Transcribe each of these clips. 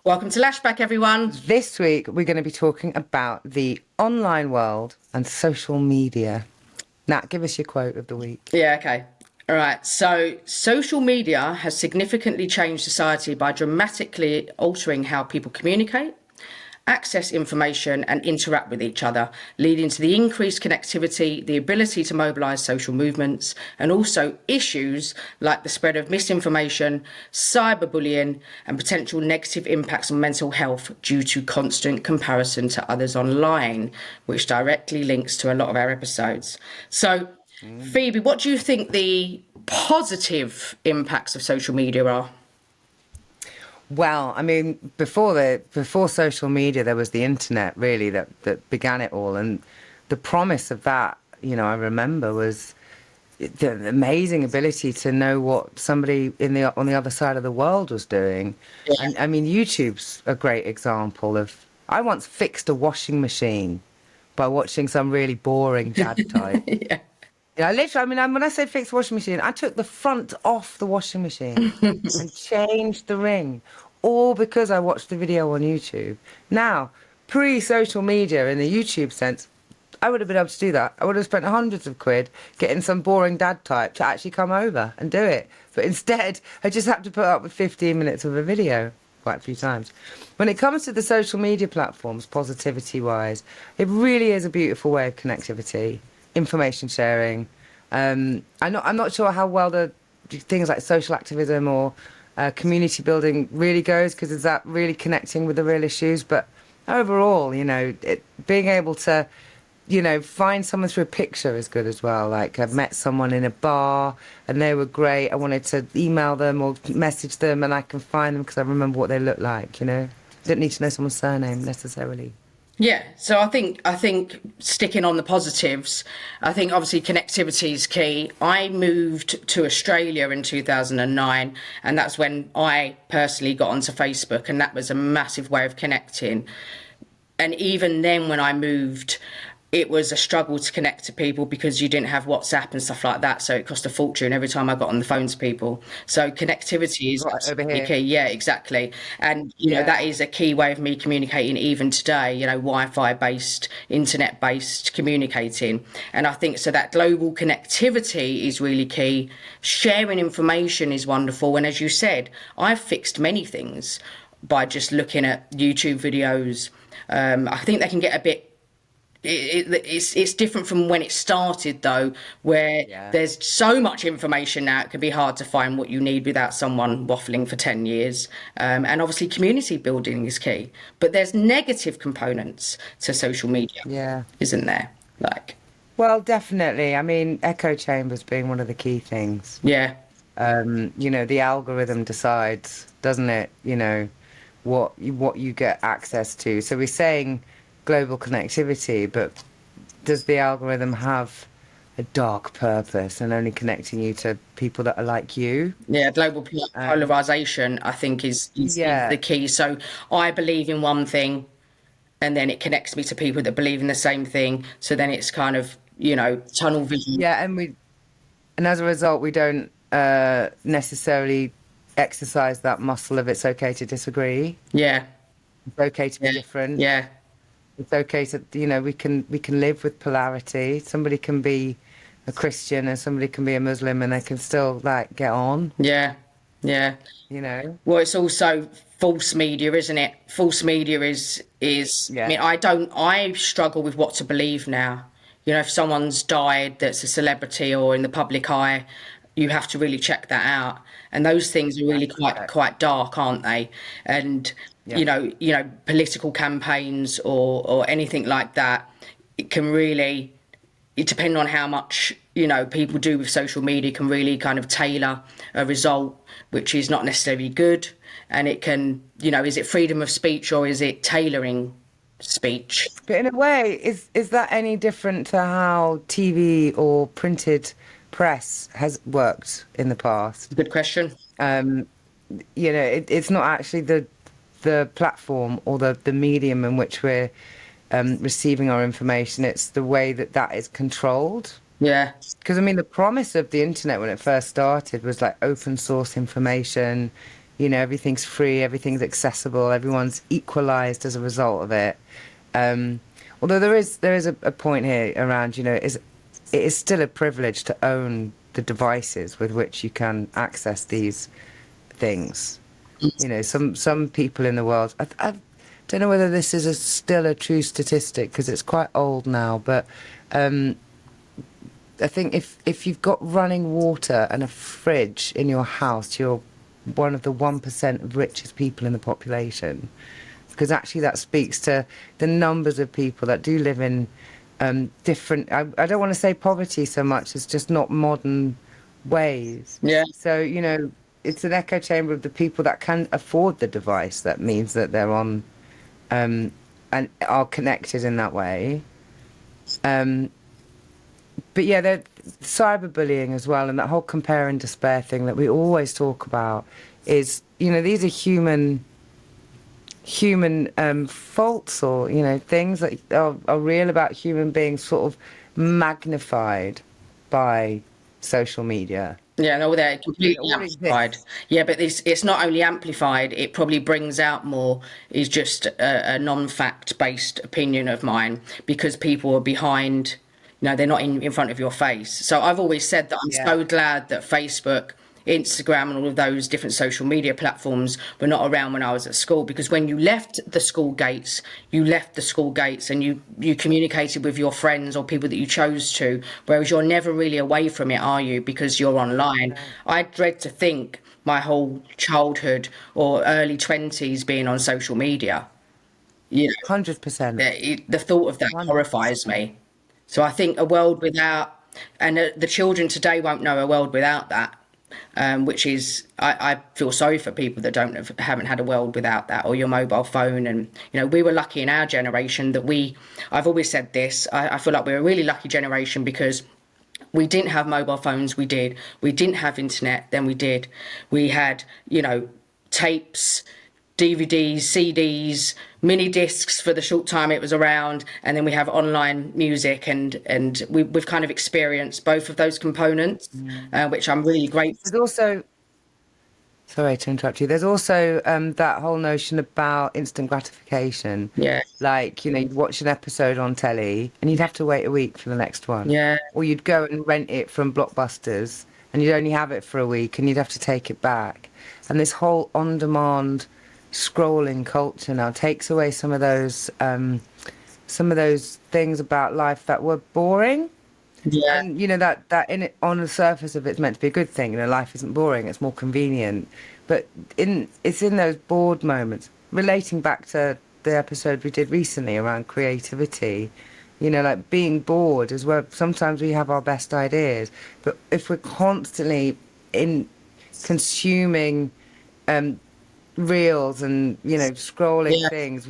Welcome to Lashback, everyone. This week, we're going to be talking about the online world and social media. Nat, give us your quote of the week. Yeah, okay. All right. So, social media has significantly changed society by dramatically altering how people communicate, access information, and interact with each other, leading to the increased connectivity, the ability to mobilise social movements, and also issues like the spread of misinformation, cyberbullying, and potential negative impacts on mental health due to constant comparison to others online, which directly links to a lot of our episodes. So, Phoebe, what do you think the positive impacts of social media are? Well, I mean, before social media, there was the internet, really, that began it all. And the promise of that, I remember was the amazing ability to know what somebody on the other side of the world was doing. Yeah. And I mean, YouTube's a great example of. I once fixed a washing machine by watching some really boring dad type. Yeah. Yeah, literally, when I say fix washing machine, I took the front off the washing machine and changed the ring, all because I watched the video on YouTube. Now, pre-social media in the YouTube sense, I would have been able to do that. I would have spent hundreds of quid getting some boring dad type to actually come over and do it. But instead, I just had to put up with 15 minutes of a video quite a few times. When it comes to the social media platforms, positivity-wise, it really is a beautiful way of connectivity, information sharing. I'm not sure how well the things like social activism or community building really goes, because is that really connecting with the real issues? But overall, being able to, find someone through a picture is good as well. Like, I've met someone in a bar and they were great. I wanted to email them or message them, and I can find them because I remember what they look like. Don't need to know someone's surname necessarily. Yeah, so I think sticking on the positives, I think obviously connectivity is key. I moved to Australia in 2009, and that's when I personally got onto Facebook, and that was a massive way of connecting. And even then, when I moved, it was a struggle to connect to people because you didn't have WhatsApp and stuff like that. So it cost a fortune every time I got on the phone to people. So connectivity is Right over absolutely here. key. Yeah, exactly. And, Yeah. that is a key way of me communicating even today, Wi-Fi based, internet based communicating. And I think so that global connectivity is really key. Sharing information is wonderful. And as you said, I've fixed many things by just looking at YouTube videos. I think they can get a bit it's different from when it started, though, where Yeah. there's so much information now it can be hard to find what you need without someone waffling for 10 years. And obviously community building is key, but there's negative components to social media, Yeah. isn't there? Like, Well, definitely. I mean, echo chambers being one of the key things. yeah, The algorithm decides, doesn't it? What you get access to. So we're saying global connectivity, but does the algorithm have a dark purpose and only connecting you to people that are like you? yeah, global polarization, I think, is Yeah. the key. So I believe in one thing, and then it connects me to people that believe in the same thing. So then it's kind of, tunnel vision. Yeah, and as a result, we don't necessarily exercise that muscle of it's okay to disagree. Yeah, It's okay to be yeah, different. yeah. It's okay to, we can live with polarity. Somebody can be a Christian and somebody can be a Muslim, and they can still like get on, Yeah, yeah. you know? Well, it's also false media, isn't it? False media is. I Yeah. mean, I struggle with what to believe now. If someone's died that's a celebrity or in the public eye, you have to really check that out. And those things are really quite dark, aren't they? And Yeah. political campaigns or anything like that, it can really, it depends on how much people do with social media, can really kind of tailor a result which is not necessarily good. And it can, is it freedom of speech or is it tailoring speech? But in a way, is that any different to how TV or printed press has worked in the past? Good question. Um, it's not actually the platform or the medium in which we're receiving our information. It's the way that is controlled. Yeah, Because I mean, the promise of the internet when it first started was like open source information. everything's free, everything's accessible, everyone's equalized as a result of it. Although there is a point here around, it is still a privilege to own the devices with which you can access these things. Some people in the world, I don't know whether this is still a true statistic because it's quite old now, but I think if you've got running water and a fridge in your house, you're one of the 1% of richest people in the population. Because actually that speaks to the numbers of people that do live in different, I don't want to say poverty so much, it's just not modern ways. Yeah. So, it's an echo chamber of the people that can afford the device. That means that they're on and are connected in that way. But yeah, cyberbullying as well, and that whole compare and despair thing that we always talk about is, these are human faults, or things that are real about human beings, sort of magnified by social media. Yeah, no, they're completely amplified. Yeah, but it's not only amplified, it probably brings out more, is just a non-fact based opinion of mine, because people are behind, they're not in front of your face. So I've always said that I'm so glad that Facebook, Instagram and all of those different social media platforms were not around when I was at school, because when you left the school gates and you communicated with your friends or people that you chose to, whereas you're never really away from it, are you? Because you're online. I dread to think my whole childhood or early 20s being on social media. 100%. The thought of that horrifies me. So I think a world without, and the children today won't know a world without that. Which is, I feel sorry for people that haven't had a world without that, or your mobile phone. And we were lucky in our generation that I've always said this, I feel like we're a really lucky generation because we didn't have mobile phones. We didn't have internet, then we had tapes, DVDs, CDs, mini discs for the short time it was around, and then we have online music, and we've kind of experienced both of those components, which I'm really grateful. There's also, sorry to interrupt you, there's also that whole notion about instant gratification. Yeah. Like, you'd watch an episode on telly and you'd have to wait a week for the next one. Yeah. Or you'd go and rent it from Blockbusters and you'd only have it for a week and you'd have to take it back. And this whole on-demand scrolling culture now takes away some of those things about life that were boring. Yeah. And that in it, on the surface of it's meant to be a good thing. Life isn't boring, it's more convenient. But it's in those bored moments, relating back to the episode we did recently around creativity, like being bored as well. Sometimes we have our best ideas, but if we're constantly in consuming reels and scrolling things,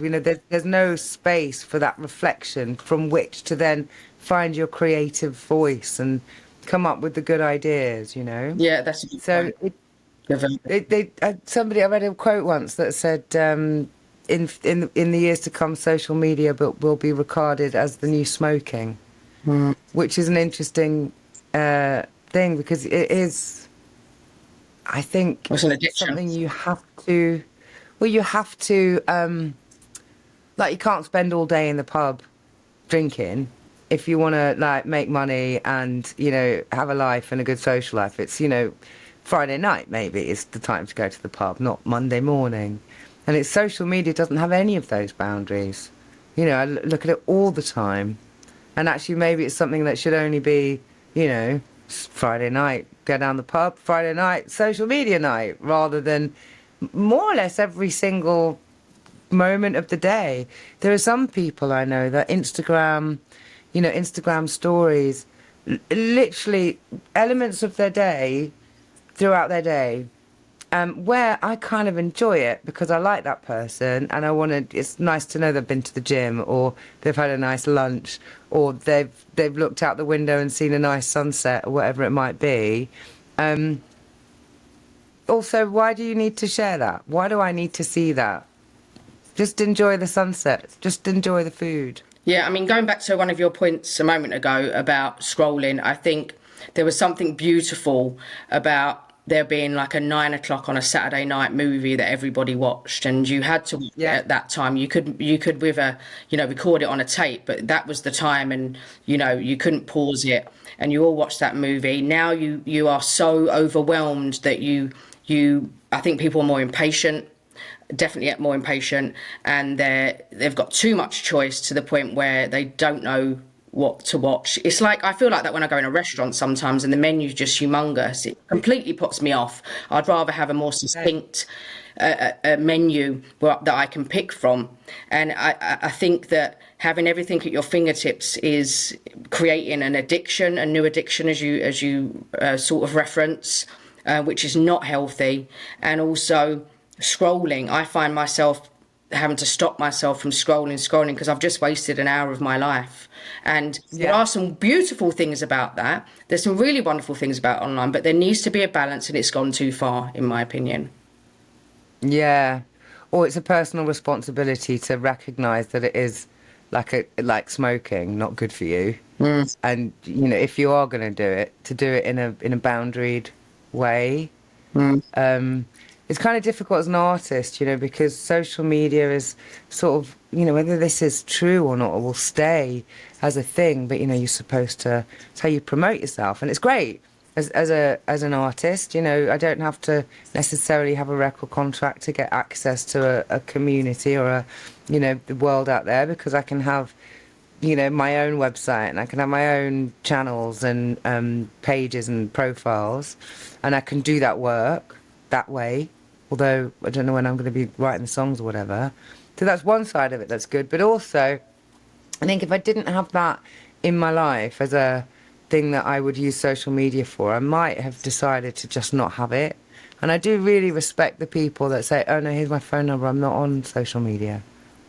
there's no space for that reflection from which to then find your creative voice and come up with the good ideas. Yeah, that's a good so point. Somebody, I read a quote once that said in the years to come, social media will be regarded as the new smoking, which is an interesting thing, because it is, I think, something you have to, like, you can't spend all day in the pub drinking if you want to, like, make money and, have a life and a good social life. It's, Friday night maybe is the time to go to the pub, not Monday morning. And social media doesn't have any of those boundaries. I look at it all the time. And actually maybe it's something that should only be, Friday night, go down the pub, Friday night, social media night, rather than more or less every single moment of the day. There are some people I know that Instagram stories, literally elements of their day, throughout their day, where I kind of enjoy it because I like that person and it's nice to know they've been to the gym, or they've had a nice lunch, or they've looked out the window and seen a nice sunset, or whatever it might be. Also, why do you need to share that? Why do I need to see that? Just enjoy the sunset. Just enjoy the food. Yeah, I mean, going back to one of your points a moment ago about scrolling, I think there was something beautiful about there being like a 9 o'clock on a Saturday night movie that everybody watched, and you had to watch it Yeah. at that time. You could with a, record it on a tape, but that was the time, and you couldn't pause it, and you all watched that movie. Now you are so overwhelmed that I think people are more impatient, definitely more impatient, and they've got too much choice to the point where they don't know what to watch. It's like, I feel like that when I go in a restaurant sometimes and the menu's just humongous. It completely puts me off. I'd rather have a more succinct a menu that I can pick from. And I think that having everything at your fingertips is creating an addiction, a new addiction, as you sort of reference, which is not healthy. And also scrolling, I find myself having to stop myself from scrolling because I've just wasted an hour of my life. And there are some beautiful things about that. There's some really wonderful things about online, but there needs to be a balance, and it's gone too far, in my opinion. Yeah. Or it's a personal responsibility to recognise that it is like smoking, not good for you. And if you are going to do it, to do it in a boundaried way. It's kind of difficult as an artist, because social media is sort of, whether this is true or not, or will stay as a thing, but you're supposed to, it's how you promote yourself, and it's great as an artist. I don't have to necessarily have a record contract to get access to a community or the world out there, because I can have my own website, and I can have my own channels and pages and profiles, and I can do that work that way. Although I don't know when I'm going to be writing the songs or whatever. So that's one side of it that's good. But also, I think if I didn't have that in my life as a thing that I would use social media for, I might have decided to just not have it. And I do really respect the people that say, oh no, here's my phone number, I'm not on social media.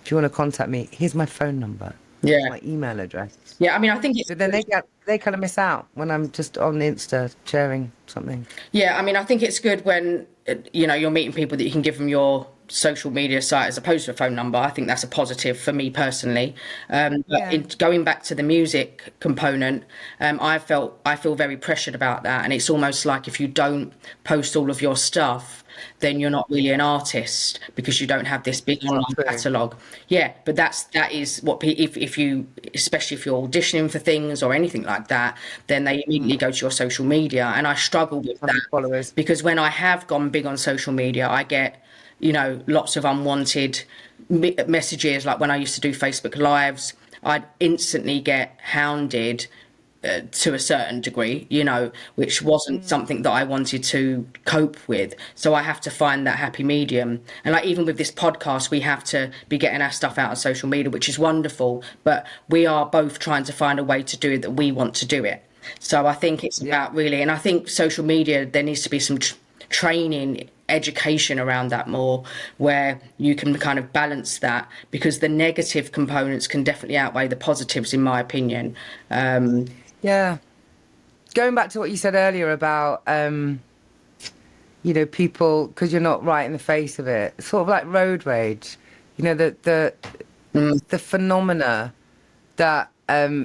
If you want to contact me, here's my phone number. Yeah. My email address. Yeah, I mean, I think it's... So then they kind of miss out when I'm just on Insta sharing something. Yeah, I mean, I think it's good when, you're meeting people that you can give them your social media site as opposed to a phone number. I think that's a positive for me personally. But going back to the music component, I feel very pressured about that. And it's almost like if you don't post all of your stuff, then you're not really an artist because you don't have this big online catalogue. Yeah, but that is what if you, especially if you're auditioning for things or anything like that, then they immediately go to your social media, and I struggle with that followers. Because when I have gone big on social media, I get lots of unwanted messages. Like when I used to do Facebook Lives, I'd instantly get hounded to a certain degree, which wasn't something that I wanted to cope with. So I have to find that happy medium. And like even with this podcast, we have to be getting our stuff out on social media, which is wonderful. But we are both trying to find a way to do it that we want to do it. So I think it's about really, and I think social media, there needs to be some training, education around that more, where you can kind of balance that, because the negative components can definitely outweigh the positives, in my opinion. Yeah. Going back to what you said earlier about, people, because you're not right in the face of it, sort of like road rage, the phenomena that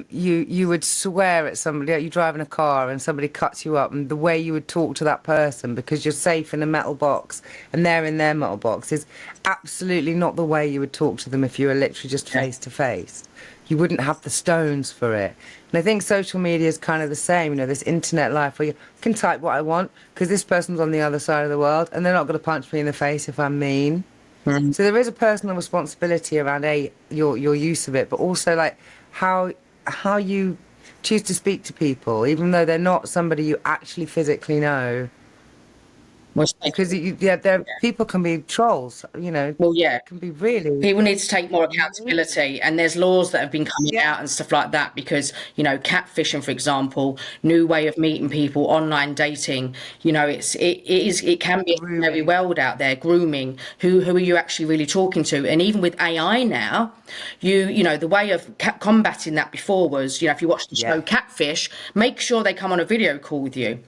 you would swear at somebody, like you drive in a car and somebody cuts you up, and the way you would talk to that person because you're safe in a metal box and they're in their metal box is absolutely not the way you would talk to them if you were literally just face to face. You wouldn't have the stones for it. And I think social media is kind of the same, this internet life where you can type what I want because this person's on the other side of the world and they're not going to punch me in the face if I'm mean. So there is a personal responsibility around your use of it, but also like how you choose to speak to people, even though they're not somebody you actually physically know. Because people can be trolls, Well, yeah. Can be really... People need to take more accountability, and there's laws that have been coming out and stuff like that, because, catfishing, for example, new way of meeting people, online dating, it can be a very world out there, grooming, who are you actually really talking to? And even with AI now, the way of combating that before was, if you watch the show Catfish, make sure they come on a video call with you.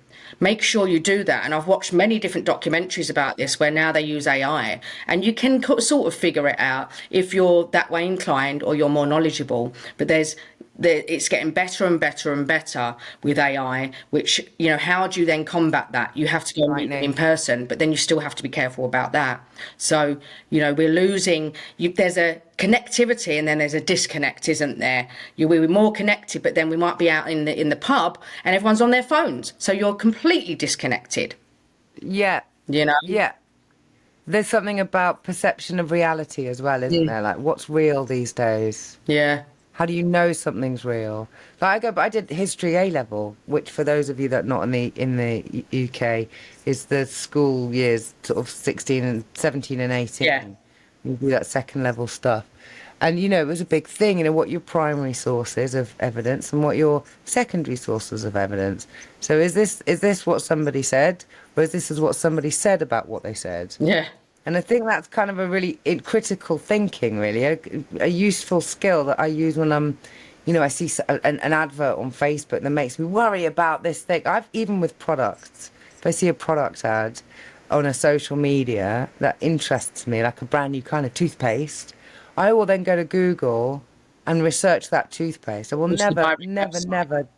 Make sure you do that. And I've watched many different documentaries about this where now they use AI, and you can sort of figure it out if you're that way inclined or you're more knowledgeable. But there's it's getting better and better and better with AI, which, you know, how do you then combat that? You have to go and meet them in person, but then you still have to be careful about that. So, you know, we're losing, there's a connectivity and then there's a disconnect, isn't there? We're more connected, but then we might be out in the pub and everyone's on their phones. So you're completely disconnected. Yeah. You know? Yeah. There's something about perception of reality as well, isn't there? Like, what's real these days? Yeah. How do you know something's real? Like I did history A level, which for those of you that are not in the UK is the school years sort of 16 and 17 and 18. Yeah. You do that second level stuff. And, you know, it was a big thing, you know, what your primary sources of evidence and what your secondary sources of evidence. So is this what somebody said? Or is this what somebody said about what they said? Yeah. And I think that's kind of a really critical thinking, really, a useful skill that I use when I'm, you know, I see an advert on Facebook that makes me worry about this thing. Even with products, if I see a product ad on a social media that interests me, like a brand new kind of toothpaste, I will then go to Google and research that toothpaste. I will never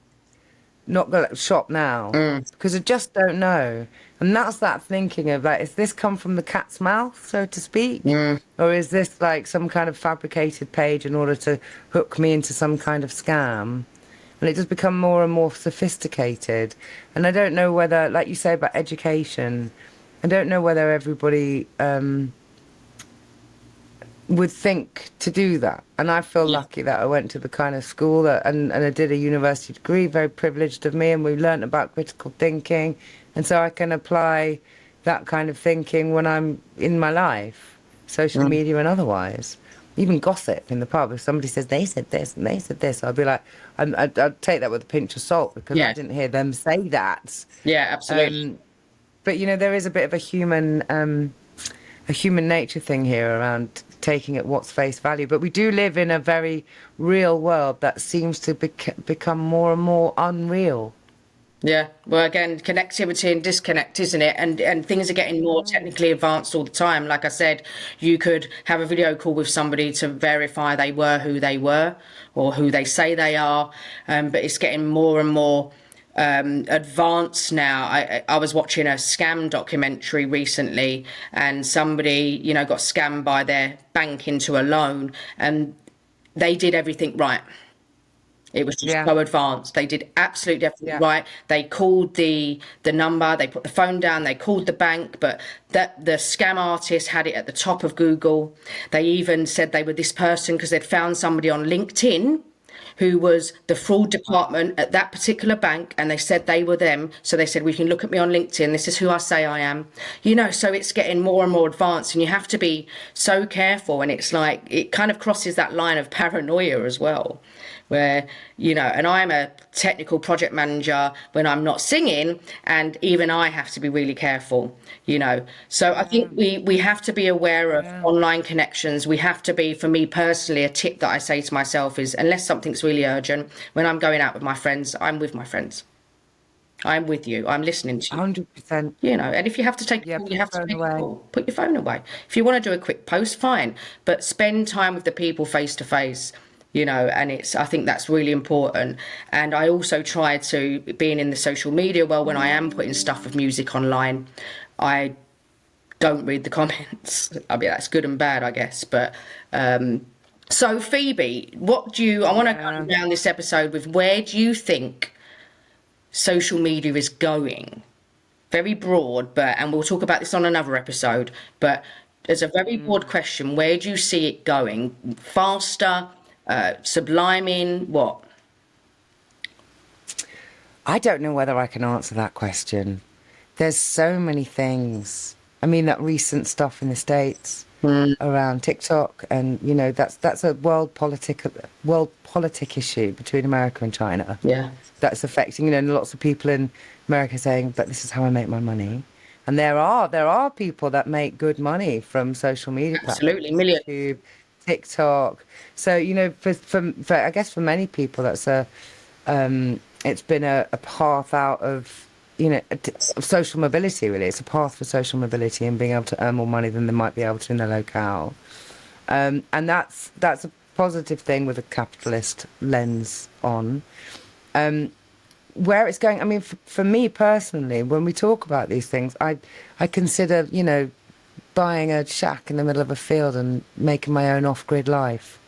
not go shop now because I just don't know. And that's that thinking of like, is this come from the cat's mouth, so to speak? Or is this like some kind of fabricated page in order to hook me into some kind of scam? And it just become more and more sophisticated. And I don't know whether, like you say about education, I don't know whether everybody would think to do that. And I feel lucky that I went to the kind of school that, and I did a university degree, very privileged of me, and we learnt about critical thinking. And so I can apply that kind of thinking when I'm in my life, social media and otherwise. Even gossip in the pub, if somebody says they said this and they said this, I'll be like, I'd take that with a pinch of salt because I didn't hear them say that. Yeah, absolutely. But, you know, there is a bit of a human nature thing here around taking at what's face value. But we do live in a very real world that seems to become more and more unreal. Yeah, well, again, connectivity and disconnect, isn't it? And things are getting more technically advanced all the time. Like I said, you could have a video call with somebody to verify they were who they were or who they say they are, but it's getting more and more advanced now. I was watching a scam documentary recently, and somebody, you know, got scammed by their bank into a loan, and they did everything right. It was just so advanced. They did absolutely everything right. They called the number, they put the phone down, they called the bank, but that the scam artist had it at the top of Google. They even said they were this person because they'd found somebody on LinkedIn who was the fraud department at that particular bank, and they said they were them. So they said, we can look at me on LinkedIn. This is who I say I am. You know, so it's getting more and more advanced, and you have to be so careful. And it's like, it kind of crosses that line of paranoia as well, where, you know, and I'm a technical project manager when I'm not singing, and even I have to be really careful, you know. So I think we have to be aware of online connections. We have to be, for me personally, a tip that I say to myself is, unless something's really urgent, when I'm going out with my friends, I'm with my friends. I'm with you. I'm listening to you. 100%. You know, and if you have to take a call, put you have your to take phone a away. call. Put your phone away. If you want to do a quick post, fine. But spend time with the people face to face, you know, and I think that's really important. And I also try to, being in the social media, well, when I am putting stuff of music online, I don't read the comments. I mean, that's good and bad, I guess. But so Phoebe, I want to go down this episode with, where do you think social media is going? Very broad, and we'll talk about this on another episode, but as a very broad question, where do you see it going? Faster, subliming, what? I don't know whether I can answer that question. There's so many things. I mean, that recent stuff in the States around TikTok, and, you know, that's a world politic issue between America and China. Yeah. That's affecting, you know, lots of people in America saying, but this is how I make my money. And there are people that make good money from social media Absolutely, platforms, millions. YouTube, TikTok. So, you know, for I guess for many people, that's it's been a path out of, you know, of social mobility, really. It's a path for social mobility and being able to earn more money than they might be able to in their locale. And that's a positive thing with a capitalist lens on. Where it's going, I mean, for me personally, when we talk about these things, I consider, you know, buying a shack in the middle of a field and making my own off-grid life,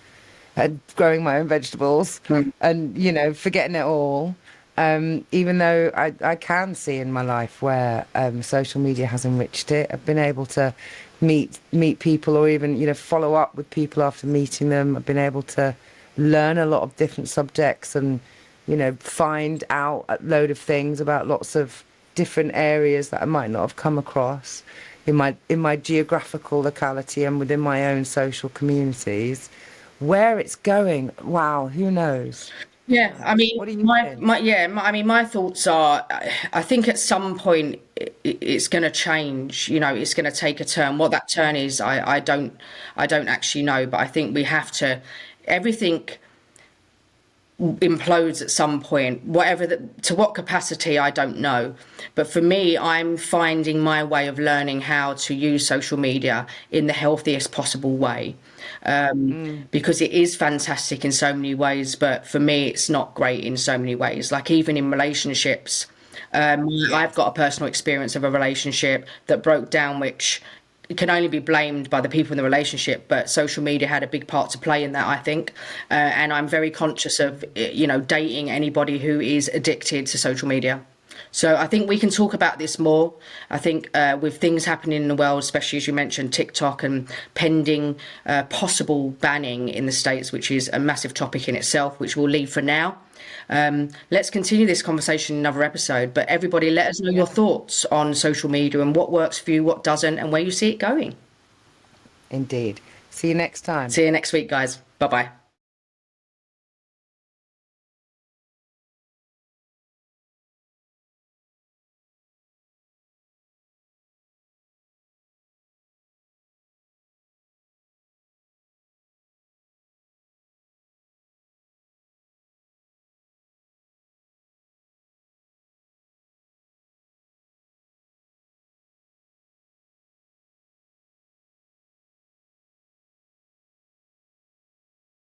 and growing my own vegetables, and, you know, forgetting it all. Even though I can see in my life where social media has enriched it. I've been able to meet people, or even, you know, follow up with people after meeting them. I've been able to learn a lot of different subjects, and, you know, find out a load of things about lots of different areas that I might not have come across in my geographical locality and within my own social communities. Where it's going, wow, who knows? Yeah, I mean, What do you think? I mean, my thoughts are, I think at some point it's going to change. You know, it's going to take a turn. What that turn is, I don't actually know. But I think we have to. Everything implodes at some point, whatever to what capacity, I don't know. But for me, I'm finding my way of learning how to use social media in the healthiest possible way, because it is fantastic in so many ways, but for me it's not great in so many ways, like even in relationships. I've got a personal experience of a relationship that broke down, which can only be blamed by the people in the relationship, but social media had a big part to play in that, I think. And I'm very conscious of, you know, dating anybody who is addicted to social media. So I think we can talk about this more. I think with things happening in the world, especially as you mentioned, TikTok and pending possible banning in the States, which is a massive topic in itself, which we'll leave for now. Let's continue this conversation in another episode. But everybody, let us know your thoughts on social media and what works for you, what doesn't, and where you see it going. Indeed. See you next time. See you next week, guys. Bye-bye.